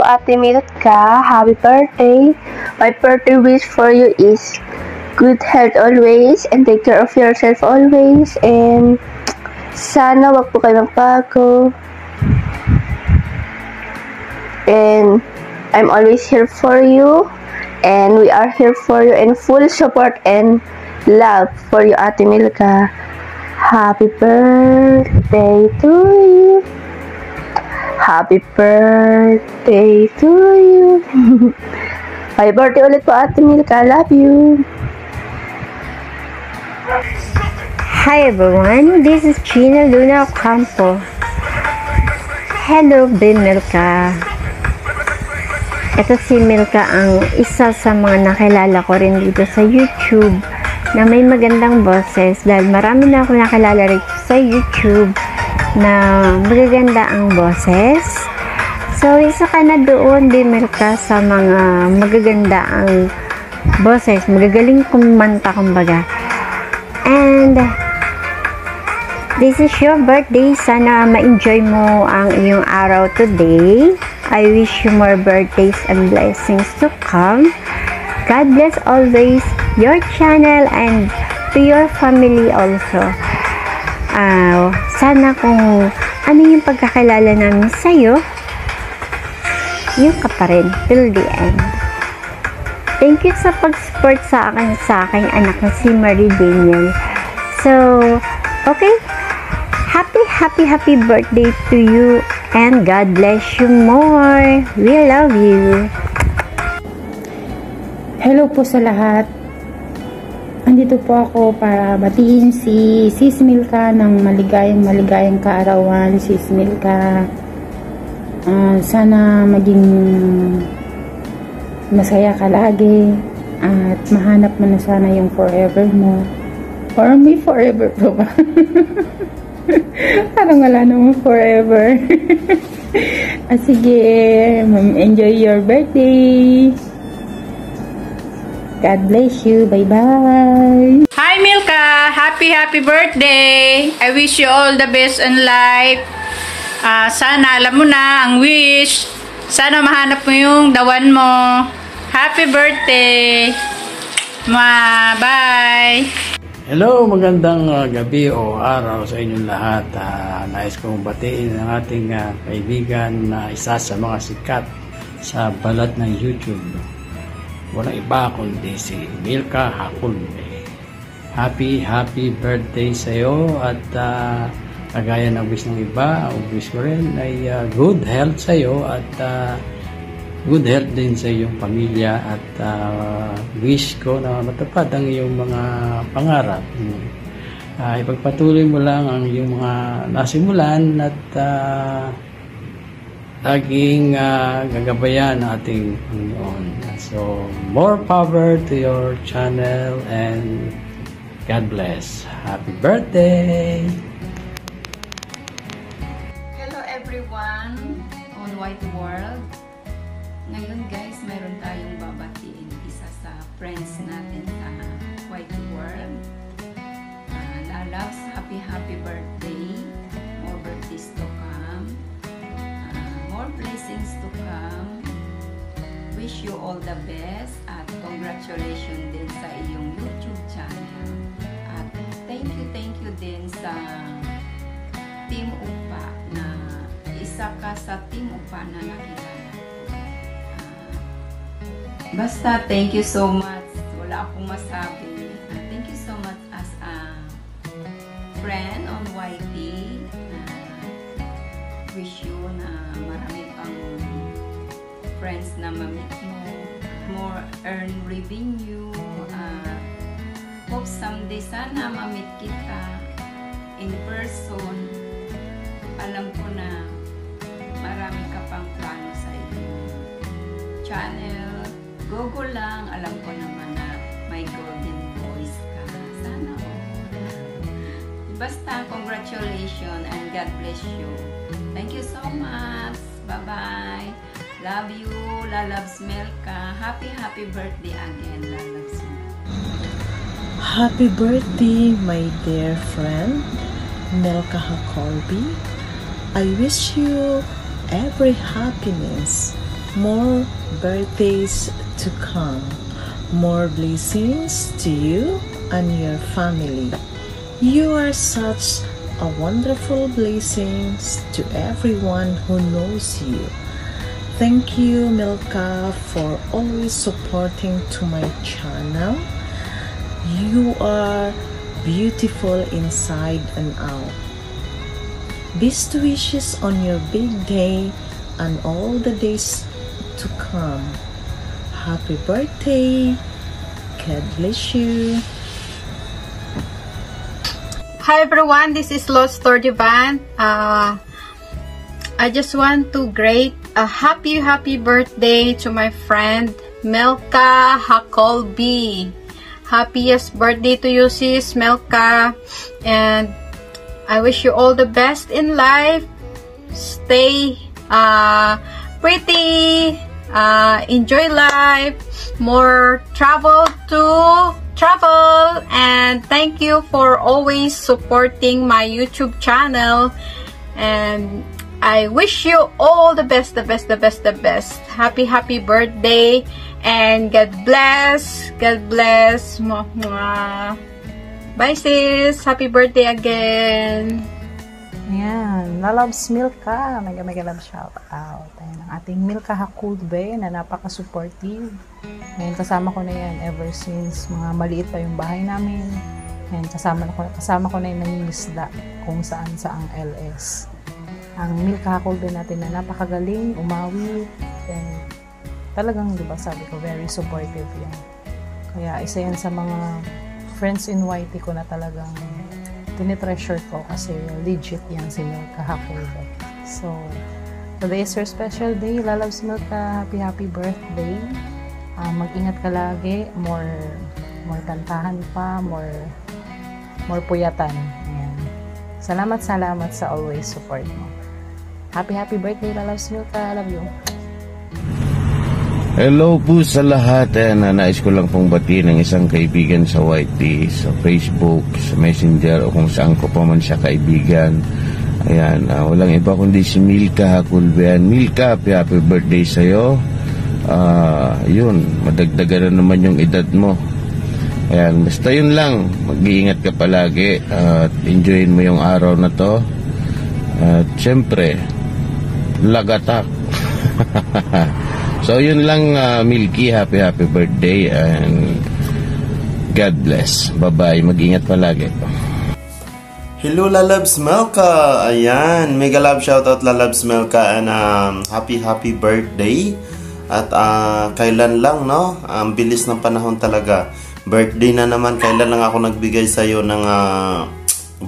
po, Ate Milka. Happy birthday. My birthday wish for you is good health always and take care of yourself always. And sana wag po kayo magbago. And I'm always here for you. And we are here for you in full support and love for you, Ate Milka. Happy birthday to you. Happy birthday to you. Happy birthday ulit po, Ate Milka. Love you. Hi everyone, this is Gina Luna Ocampo. Hello, Milka. Ito si Milka, ang isa sa mga nakilala ko rin dito sa YouTube na may magandang boses, dahil marami na ako nakilala rin sa YouTube na magaganda ang boses. So, isa ka na doon, Milka, sa mga magaganda ang boses. Magagaling kumanta, kumbaga. And this is your birthday. Sana ma-enjoy mo ang iyong araw today. I wish you more birthdays and blessings to come. God bless always your channel and to your family also. Sana kung ano yung pagkakilala namin sa'yo, yung ka pa rin till the end. Thank you sa pag-support sa aking anak na si Marie Daniel. So, okay. Happy birthday to you and God bless you more. We love you. Hello po sa lahat. Andito po ako para batiin si Sis Milka ng maligayang kaarawan. Sis Milka, sana maging masaya ka lagi at mahanap mo na sana yung forever mo. Or may forever po ba? Parang wala namang forever. Sige, enjoy your birthday. God bless you. Bye-bye. Hi, Milka. Happy birthday. I wish you all the best in life. Sana alam mo na ang wish. Sana mahanap mo yung the one mo. Happy birthday. Bye. Hello, magandang gabi o araw sa inyong lahat. Nais kong batiin ang ating kaibigan na isa sa mga sikat sa balat ng YouTube. Walang iba kundi si Milka Hakulme. Happy birthday sa iyo at kagaya ng wish ng iba, ang wish ko rin ay good health sa iyo at good health din sa iyong pamilya at wish ko na matupad ang iyong mga pangarap. Ipagpatuloy mo lang ang iyong mga nasimulan at laging gagabayan ng ating Panginoon. So, more power to your channel and God bless. Happy birthday! Hello everyone on White World. Ngayon guys, mayroon tayong babatiin isa sa friends natin sa White World. Lalabs, happy birthday. More birthdays to come. More blessings to come. Wish you all the best at congratulations din sa iyong YouTube channel. At thank you din sa Team Upa na isa ka sa Team Upa na nakilala. Basta thank you so much. Wala akong masabi. Thank you so much as a friend on YT. Wish you na marami pang friends na ma-meet mo, more earn revenue. Hope someday sana ma-meet kita in person. Alam ko na marami ka pang plano sa iyong channel. Go lang. Alam ko naman na may golden voice ka. Sana basta congratulations and God bless you. Thank you so much. Bye-bye. Love you, Lalabs Milka. Happy birthday again, Lalabs Milka. Happy birthday, my dear friend, Milka Hakulme. I wish you every happiness more birthdays to come. More blessings to you and your family. You are such a wonderful blessing to everyone who knows you. Thank you, Milka, for always supporting to my channel. You are beautiful inside and out. Best wishes on your big day and all the days to come. Happy birthday. God bless you. Hi everyone, this is Lost Tordivan. I just want to greet a happy birthday to my friend Milka Hakolby. Happiest birthday to you, sis Milka, and I wish you all the best in life. Stay pretty, enjoy life, more travel, and thank you for always supporting my YouTube channel, and I wish you all the best, the best. Happy birthday, and God bless. Mwah, mwah. Bye sis, happy birthday again. Ayan, lalabs Milka, mega love shout out. Ayan, ang ating Milka Hakolby na napaka-supportive. Ayan, kasama ko na yan ever since mga maliit pa yung bahay namin. Ayan, kasama ko na yung nangingisda kung saan saang LS. Ang Milka Hakolby natin na napakagaling, umawi, and talagang, diba, sabi ko, very supportive yan. Kaya isa yan sa mga friends in YT ko na talagang tinitreasure ko kasi legit yan si Milka Hakolby. So, today is her special day. Lalabs Milka, happy birthday. Mag-ingat ka lagi. More kantahan pa, more puyatan. Ayan. Salamat sa always support mo. Happy birthday, Lalabs Milka. I love you. Hello po sa lahat. Nais ko lang pong batiin ng isang kaibigan sa YT, sa Facebook, sa Messenger, o kung saan ko pa man siya kaibigan. Ayan, walang iba kundi si Milka Hakolby. Milka, happy birthday sa'yo. Yun, madagdagan na naman yung edad mo. Ayan, basta yun lang. Mag-iingat ka palagi at enjoyin mo yung araw na to. At syempre, lagatak. So yun lang, Milky, happy birthday and God bless. Bye-bye, mag-ingat palagi. Hello, Lalabs Milka. Ayan, mega love shoutout Lalabs Milka, and happy birthday. At kailan lang, no? Ang bilis ng panahon talaga. Birthday na naman, kailan lang ako nagbigay sa'yo ng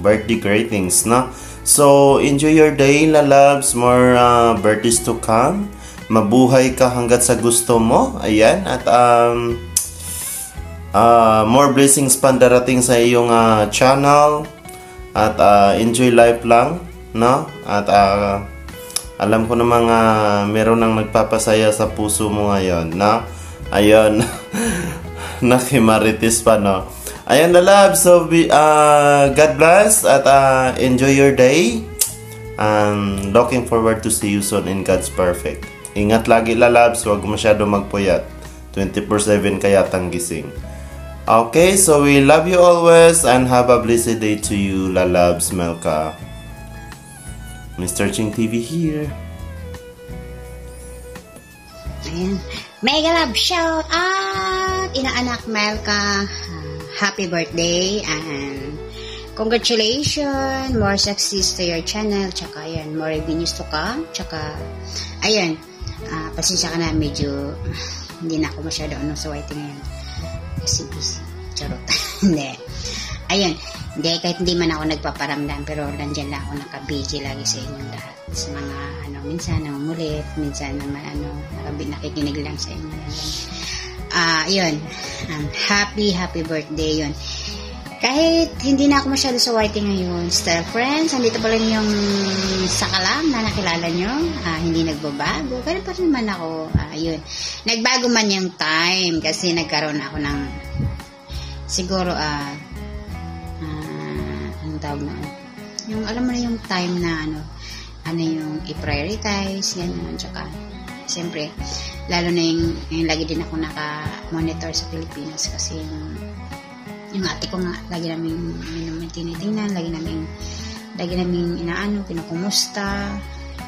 birthday greetings, no? So, enjoy your day, Lalabs. More birthdays to come. Mabuhay ka hanggat sa gusto mo. Ayan. At more blessings pandarating sa iyong channel. At enjoy life lang, no? At alam ko namang meron nang nagpapasaya sa puso mo ngayon, no? Ayun. Nakimaritis pa, no? Ayan, Lalab. So, God bless at enjoy your day. Looking forward to see you soon in God's perfect. Ingat lagi, Lalabs. Huwag masyado magpuyat. 24/7 kaya tang gising. Okay, so we love you always and have a blessed day to you, Lalabs Milka. Mr. Ching TV here. Ayan. Mega love shout out! Inaanak Milka. Happy birthday and congratulations! More success to your channel. Tsaka ayan, more revenues to come. Tsaka, ayan, pasensya ka na, medyo hindi na ako masyado sa YT ngayon. Kasi busy. Charot. Hindi. Ayun. Hindi, kahit hindi man ako nagpaparamdam, pero nandyan lang ako nakabiji lagi sa inyong lahat. Sa mga, minsan nangungulit, minsan naman, nakikinig lang sa inyo. Yun. Happy birthday yun. Kahit hindi na ako masyado sa YT ngayon, still friends, andito pa rin yung sakalam na nakilala nyo. Hindi nagbabago. Pero pa rin naman ako. Yun. Nagbago man yung time kasi nagkaroon ako ng siguro, anong tawag na, yung alam mo na yung time na ano yung i-prioritize, yan, tsaka siyempre, lalo na yung lagi din ako naka-monitor sa Pilipinas kasi yung ate ko nga, lagi namin tinitingnan, lagi namin inaano, kinukumusta,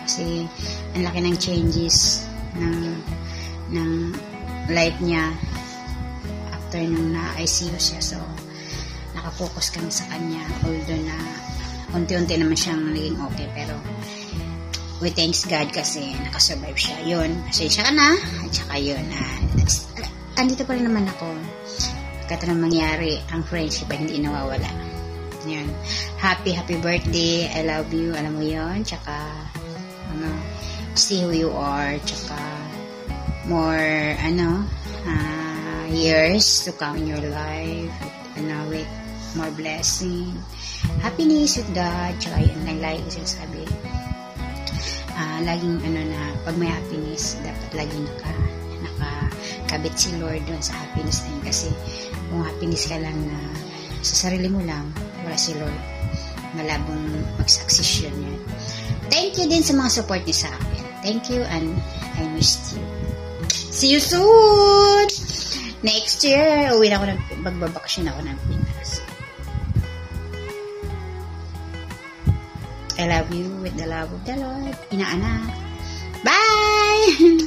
kasi ang laki ng changes ng life niya after nung na-ICU siya. So, nakapokus kami sa kanya, although na unti-unti naman siyang naging okay, pero we thanks God kasi nakasurvive siya. Yun, pasensya ka na, at saka yun, andito pa rin naman ako. Kahit anong mangyari, ang friendship ay hindi nawawala. Yun, happy birthday, I love you, alam mo yun, tsaka stay who you are, tsaka more years to come in your life, with more blessing, happiness with God, tsaka yun lang lagi ko sinasabi, laging na pag may happiness dapat laging nakakabit si Lord doon sa happiness na yun, kasi kung happiness ka lang na sa sarili mo lang, wala si Lord, malabong mag-success yun. Thank you din sa mga support niyo sa akin. Thank you, and I missed you. See you soon! Next year, uwi na ako magbabakasyon ako ng Pinas. I love you with the love of the Lord. Inaanak. Bye!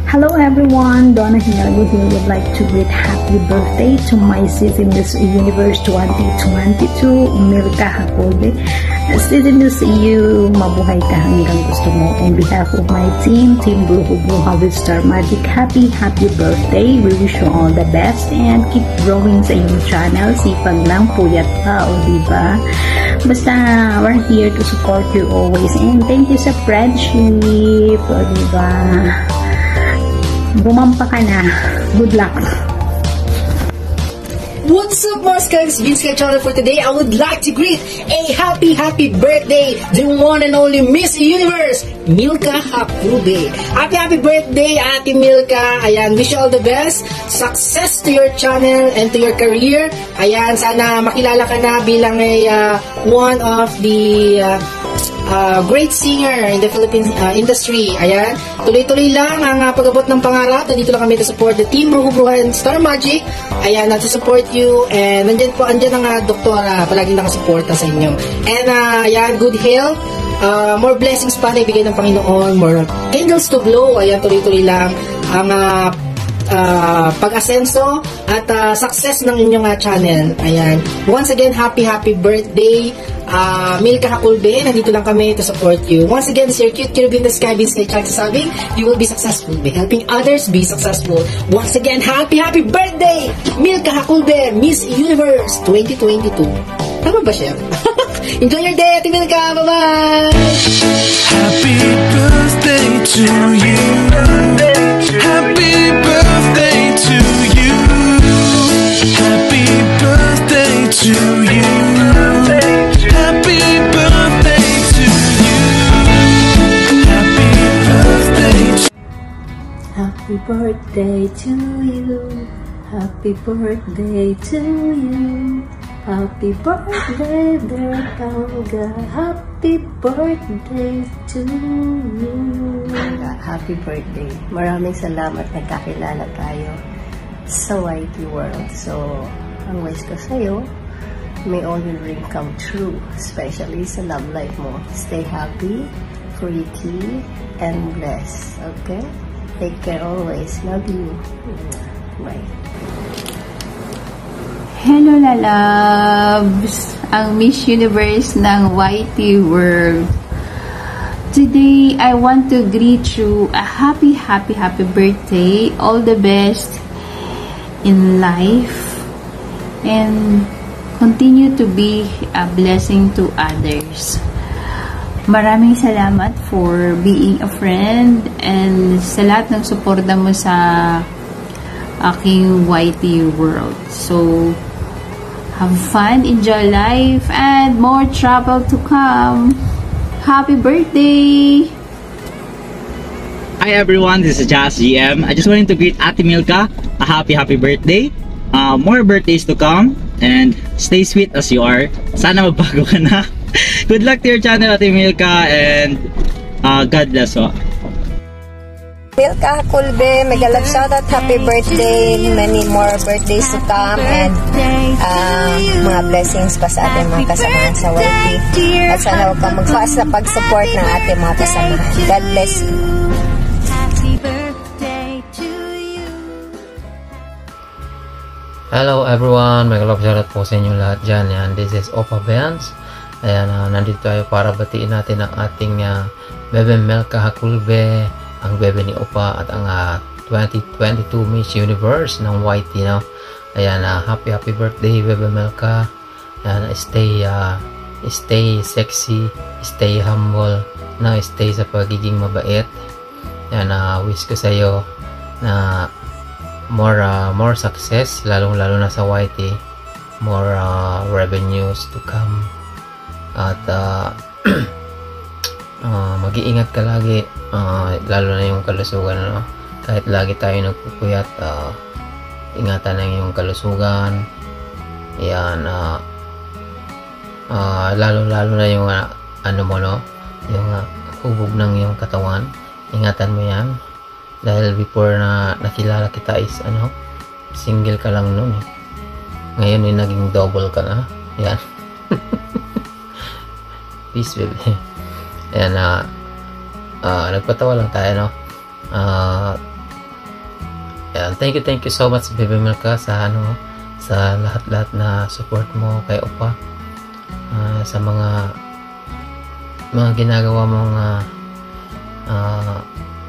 Hello everyone, Donna Hinago here would like to greet happy birthday to my sis in this Universe 2022, Milka Hakulbe. Sis in this EU, mabuhay ka hanggang gusto mo. On behalf of my team Brujo Bruja with Star Magic, happy birthday. We wish you all the best and keep growing sa iyong channel. Sipag lang, puyat pa, o diba? Basta, we're here to support you always. And thank you sa friendship, o diba? Bumampa ka na. Good luck. What's up mga Skanks? Vince Sky channel for today. I would like to greet a happy birthday the one and only Miss Universe, Milka Hakulbe. Happy birthday, Ate Milka. Ayan, wish you all the best. Success to your channel and to your career. Ayan, sana makilala ka na bilang one of the great singer in the Philippine industry. Ayan, tuloy-tuloy lang ang pag-abot ng pangarap. Nandito lang kami to support the team Brujo Bruja and Star Magic. Ayan, to support you, and andyan ang doktora, palaging nakasuporta sa inyo. And ayan, good health, more blessings pa na ibigay ng Panginoon, more candles to blow. Ayan, tuloy-tuloy lang ang pag-asenso at success ng inyong channel. Ayan, once again, happy birthday, Milka Hakulbe. Nandito lang kami to support you. Once again, this is your cute Kirby in the Sky, Vince Sky Chang sabing, you will be successful by helping others be successful. Once again, happy birthday, Milka Hakulbe, Miss Universe 2022. Tama ba siya? Enjoy your day, Ate Milka. Bye-bye! Happy birthday to you. Happy birthday to you. Happy birthday to you. Happy birthday to you. Happy birthday to Happy birthday to you. Happy birthday to you. Happy birthday, dear Kanga. Happy birthday to you. Happy birthday. Maraming salamat nagkakilala tayo sa YT World. So, ang wish ko sa'yo, may all your dream come true, especially sa love life mo. Stay happy, pretty, and blessed. Okay? Take care always. Love you. Bye. Hello lalabs! Ang Miss Universe ng YT World. Today, I want to greet you a happy birthday. All the best in life. And continue to be a blessing to others. Maraming salamat for being a friend and sa lahat ng suporta mo sa aking YT World. So, have fun, enjoy life, and more travel to come. Happy birthday! Hi everyone, this is Jazz GM. I just wanted to greet Ate Milka a happy birthday. More birthdays to come, and stay sweet as you are. Sana magbago ka na. Good luck to your channel, Ate Milka, and God bless po. Milka Hakulbe, mega love shoutout, happy birthday, many more birthdays to come, and mga blessings pa sa ating mga kasamahan sa YT. At sana huwag kang magfaas na pag-support ng ating mga kasamahan. God bless you. Hello everyone, mega love shoutout po sa inyo lahat dyan. Yan, this is Opa Benz. Ayan, nandito tayo para batiin natin ang ating Bebe Milka Hakulbe, ang bebe ni Opa at ang 2022 Miss Universe ng YT, no? Ayan, happy birthday Bebe Milka. Ayan, stay sexy, stay humble, no? Stay sa pagiging mabait. Ayan, wish ko sa iyo na more success, lalong na sa YT, more revenues to come, at mag-iingat ka lagi, lalo na yung kalusugan, no? Kahit lagi tayo nagpupuyat, ingatan ang yung kalusugan. Yan, lalo na yung ano mo, no? Yung hubog ng yung katawan, ingatan mo yan. Dahil before na nakilala kita is single ka lang noon, eh. Ngayon naging double ka na. Yan. Peace, baby. Ayan, nagpatawa lang tayo, no? Ayan, thank you so much, Bebe Milka, sa sa lahat na support mo kay Opa, sa mga ginagawa mong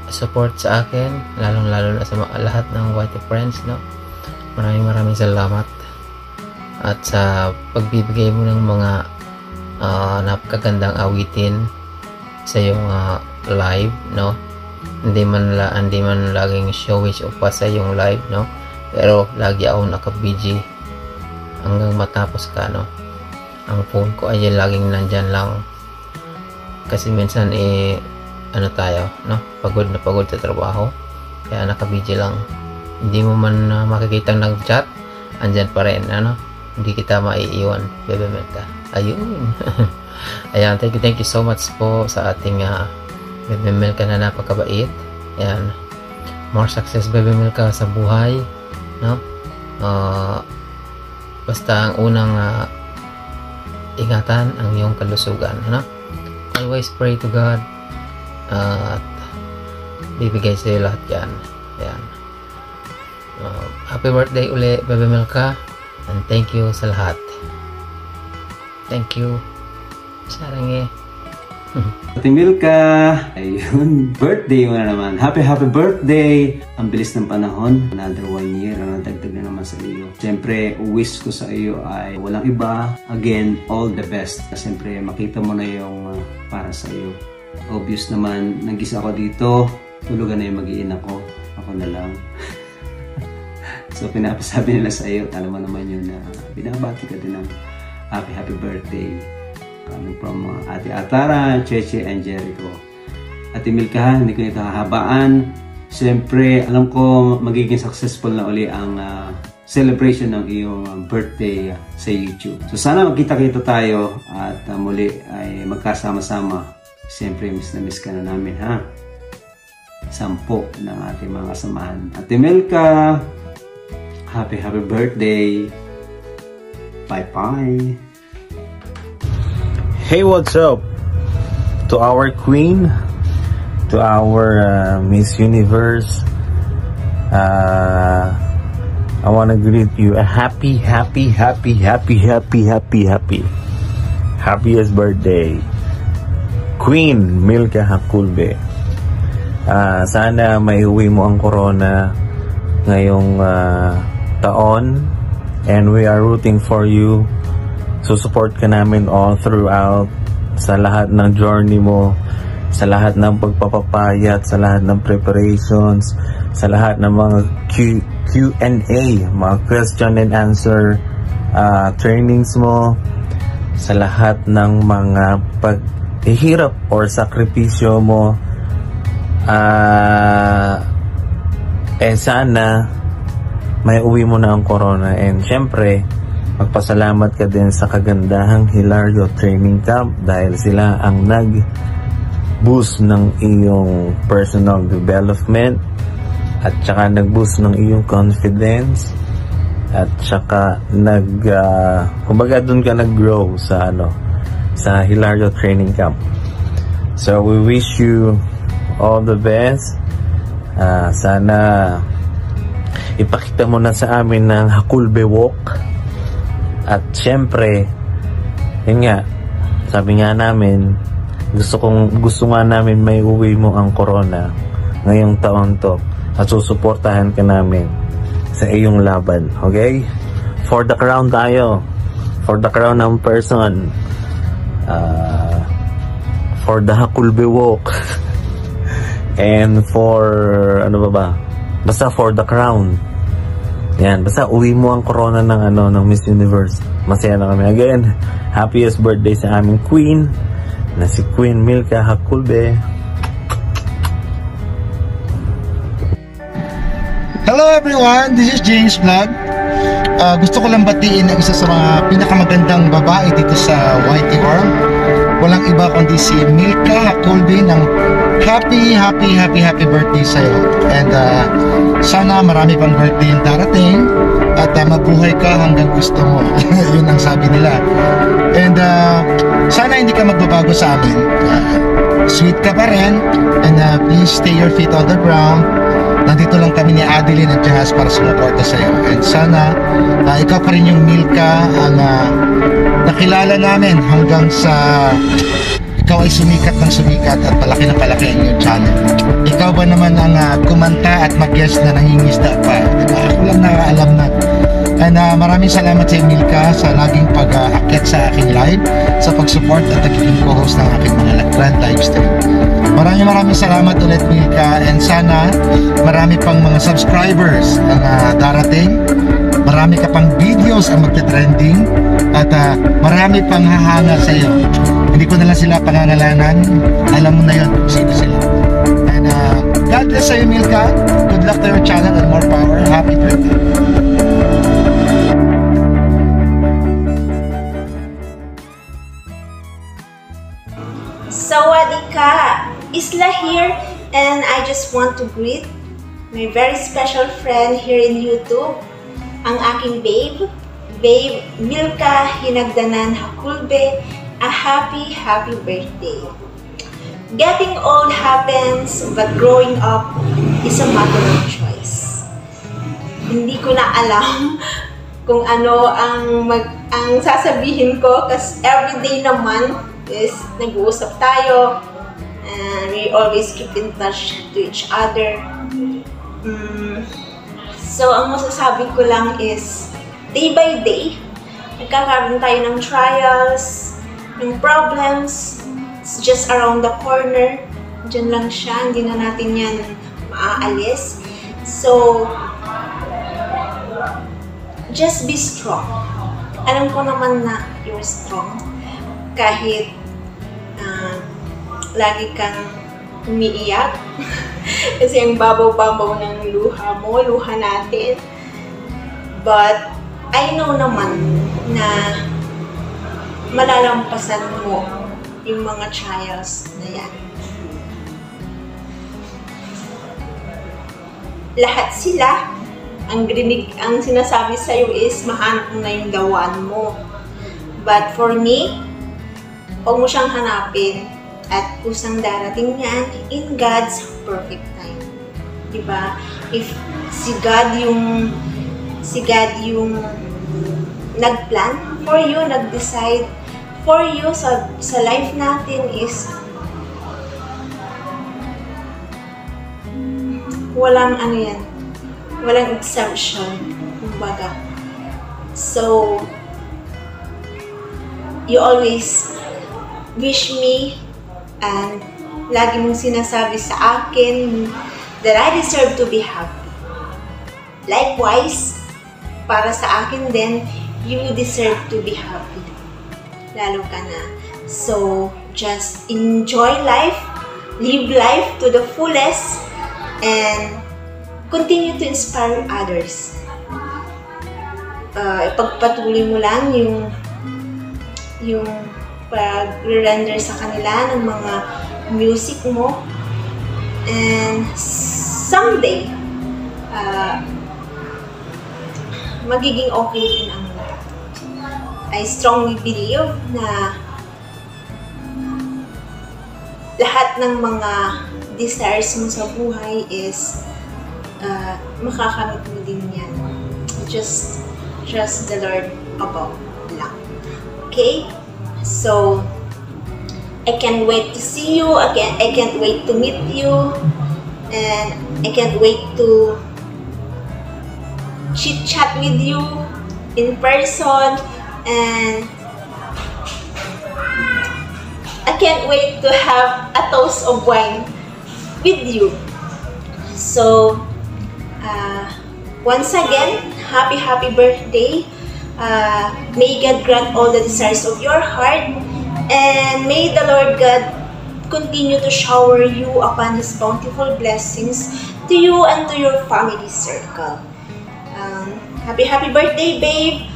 support sa akin, lalong na sa lahat ng YT friends, no? Maraming salamat, at sa pagbibigay mo ng mga napakagandang awitin sa iyong live, no? Hindi man laging showage Opa sa iyong live, no? Pero lagi ako naka-busy hanggang matapos ka, no? Ang phone ko ay laging nandyan lang kasi minsan tayo, no? Pagod sa trabaho, kaya naka-busy lang. Hindi mo man makikita nag-chat, andyan pa rin, hindi kita maiiwan, Bebe Milka. Ayun. Ayan, thank you so much po sa ating Bebe Milka na napakabait. Ayan, more success Bebe Milka sa buhay, no? Basta ang unang ingatan ang iyong kalusugan, no? Always pray to God, at bibigay sa iyo lahat yan. Ayan, happy birthday uli Bebe Milka, and thank you sa lahat. Thank you. Sarang Ate Milka, ayun, birthday mo na naman. Happy birthday! Ang bilis ng panahon, another 1 year, nadagdag na naman sa iyo. Siyempre, wish ko sa iyo ay walang iba. Again, all the best. Siyempre, makita mo na yung para sa iyo. Obvious naman, nag-isa ako dito, tulugan na yung mag-iina ko. Ako na lang. So, pinapasabi nila sa iyo, alam mo naman yun na binabati ka din ng happy birthday. Coming from Ate Atara, Cheche, and Jericho. Ate Milka, hindi ko nito hahabaan. Siyempre, alam ko magiging successful na uli ang celebration ng iyong birthday sa YouTube. So sana magkita-kita tayo at muli ay magkasama-sama. Siyempre, miss ka na namin, ha? 10 ng ating mga kasamahan. Ate Milka, happy birthday. Bye-bye. Hey, what's up to our queen, to our Miss Universe. I want to greet you a happiest birthday, Queen Milka Hakulbe. Sana maiuwi mo ang corona ngayong taon, and we are rooting for you. Support ka namin all throughout, sa lahat ng journey mo, sa lahat ng pagpapapayat, sa lahat ng preparations, sa lahat ng mga Q&A, mga question and answer trainings mo, sa lahat ng mga paghihirap or sakripisyo mo. Sana may uwi mo na ang corona, and syempre magpasalamat ka din sa kagandahang Hilario Training Camp dahil sila ang nag-boost ng iyong personal development at saka nag-boost ng iyong confidence at saka kumbaga doon ka nag-grow sa sa Hilario Training Camp. So we wish you all the best. Sana ipakita mo na sa amin ng Hakulbe Walk. At syempre, yun nga, sabi nga namin, gusto nga namin may uwi mo ang corona ngayong taon to at susuportahan ka namin sa iyong laban. Okay? For the crown tayo. For the crown ng person. For the Hakulbe Walk. And for, basta for the crown. Yan, basta uwi mo ang corona ng Miss Universe. Masaya na kami. Again, happiest birthday sa aming queen, na si Queen Milka Hakulbe. Hello everyone, this is James Vlog. Gusto ko lang batiin ang isa sa mga pinakamagandang babae dito sa YT World. Walang iba kundi si Milka Hakulbe ng happy birthday sa'yo. And sana marami pang birthday yung darating at mabuhay ka hanggang gusto mo. Yun ang sabi nila. And sana hindi ka magbabago sa amin. Sweet ka pa rin. And please stay your feet on the ground. Nandito lang kami ni Adeline at Jahaz para sumuporta sa'yo. And sana ikaw pa rin yung Milka ang nakilala namin hanggang sa ikaw ay sumikat ng sumikat at palaki na palaki ang iyong channel. Ikaw ba naman ang kumanta at mag-guest na nangingisda pa? Diba? Ako lang nakaalam na. And maraming salamat sa Milka sa laging pag-akit sa aking live, sa pag-support at nagiging co-host ng aking mga grand live stream. Maraming salamat ulit Milka, and sana marami pang mga subscribers ang darating. Marami ka pang videos ang magte-trending at marami pang hahanga sa iyo. Hindi ko na lang sila pangangalanan. Alam mo na yun kung sino sila. And God bless sa'yo Milka. Good luck to your channel and more power. Happy birthday. Sawadika! Isla here, and I just want to greet my very special friend here in YouTube, ang aking babe Milka Hinagdanan Hakulbe, a happy birthday. Getting old happens, but growing up is a matter of choice. Hindi ko na alam kung ano ang sasabihin ko, kasi everyday naman is nag-uusap tayo. And we always keep in touch to each other. So, ang masasabi ko lang is, day by day, nagkakaroon tayo ng trials, ng problems. It's just around the corner. Diyan lang siya, hindi na natin yan maaalis. So, just be strong. Alam ko naman na you're strong. Kahit lagi kang umiiyak. Kasi ang babaw-babaw ng luha mo, luha natin. But, I know naman na malalampasan mo yung mga trials na yan. Lahat sila, ang sinasabi sa'yo is mahanap mo na yung gawan mo. But for me, huwag mo siyang hanapin. At kusang darating yan in God's perfect time. Diba? If si God yung nag-plan for you, nag-decide for you sa life natin is walang walang exception, kumbaga. So, you always wish me and lagi mong sinasabi sa akin that I deserve to be happy. Likewise, para sa akin din, you deserve to be happy. Lalo ka na. So, just enjoy life, live life to the fullest, and continue to inspire others. Ipagpatuloy mo lang yung pag-render sa kanila ng mga music mo. And someday, magiging okay din ang lahat. I strongly believe na lahat ng mga desires mo sa buhay is makakamit mo din yan. Just trust the Lord above lang. Okay? So, I can't wait to see you. I can't wait to meet you. And I can't wait to chit-chat with you in person. And I can't wait to have a toast of wine with you. So, once again, happy birthday. May God grant all the desires of your heart. And may the Lord God continue to shower you upon His bountiful blessings to you and to your family circle. Happy birthday, babe!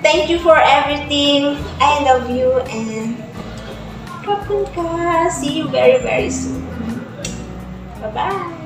Thank you for everything. I love you and kapun ka. See you very soon. Bye-bye!